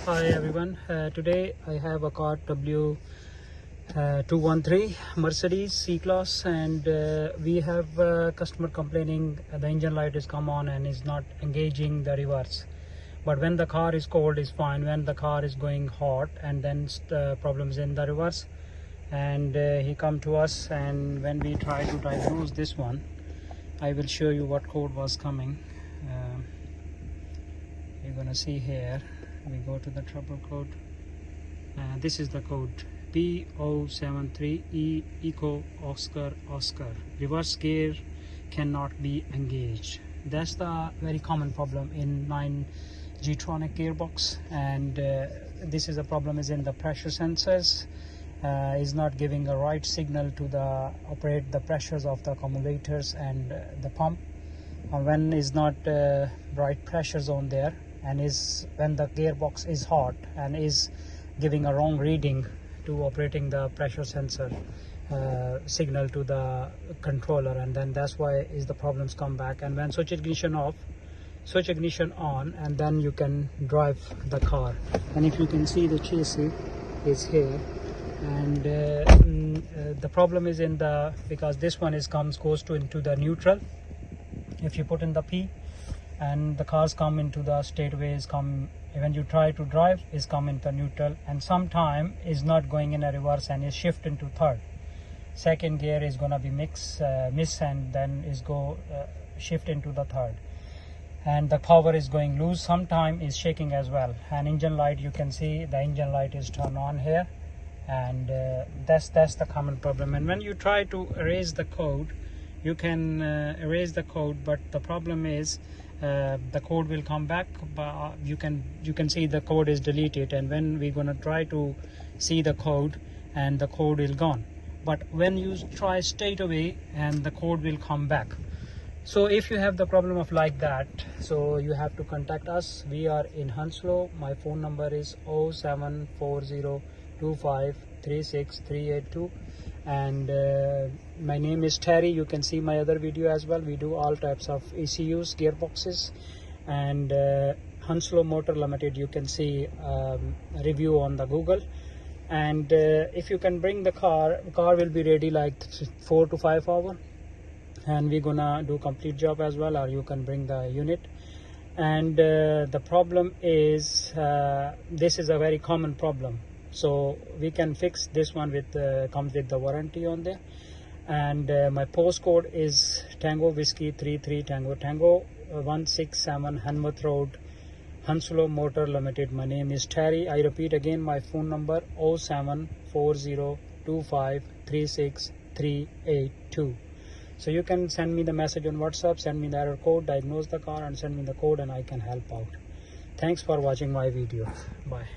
Hi everyone. Today I have a car W213 Mercedes C-Class, and we have a customer complaining the engine light is come on and is not engaging the reverse. But when the car is cold is fine. When the car is going hot, and then the problem is in the reverse. And he come to us, and when we try to diagnose this one, I will show you what code was coming. You're gonna see here. We go to the trouble code. This is the code P073E Oscar. Reverse gear cannot be engaged. That's the very common problem in 9G Tronic gearbox, and this is a problem is in the pressure sensors. Is not giving a right signal to the operate the pressures of the accumulators and the pump. When is not right pressures on there, and is when the gearbox is hot and is giving a wrong reading to operating the pressure sensor signal to the controller, and then that's why is the problems come back. And when switch ignition off, switch ignition on, and then you can drive the car. And if you can see, the chassis is here, and the problem is in the, because this one is goes into the neutral. If you put in the P, and the cars come into the straightways, come when you try to drive is come into neutral, and sometime is not going in a reverse and is shift into third. Second gear is gonna be miss, and then is go shift into the third, and the power is going loose. Sometime is shaking as well. And engine light, you can see the engine light is turned on here, and that's the common problem. And when you try to erase the code, you can erase the code, but the problem is the code will come back. But you can see the code is deleted, and when we're gonna try to see the code, and the code is gone. But when you try straight away, and the code will come back. So if you have the problem of like that, so you have to contact us. We are in Heathrow. My phone number is 07402536382, and my name is Terry. You can see my other video as well. We do all types of ECUs, gearboxes, and Heathrow Motor Limited. You can see review on the Google. And if you can bring the car will be ready like 4 to 5 hours, and we're gonna do complete job as well. Or you can bring the unit. And the problem is this is a very common problem, so we can fix this one with comes with the warranty on there. And my postcode is Tango Whiskey 33 Tango 167 Hanworth Road, Heathrow Motor Limited. My name is Terry. I repeat again, my phone number 07402536382. So you can send me the message on WhatsApp, send me the error code, diagnose the car, and send me the code, and I can help out. Thanks for watching my video. Bye.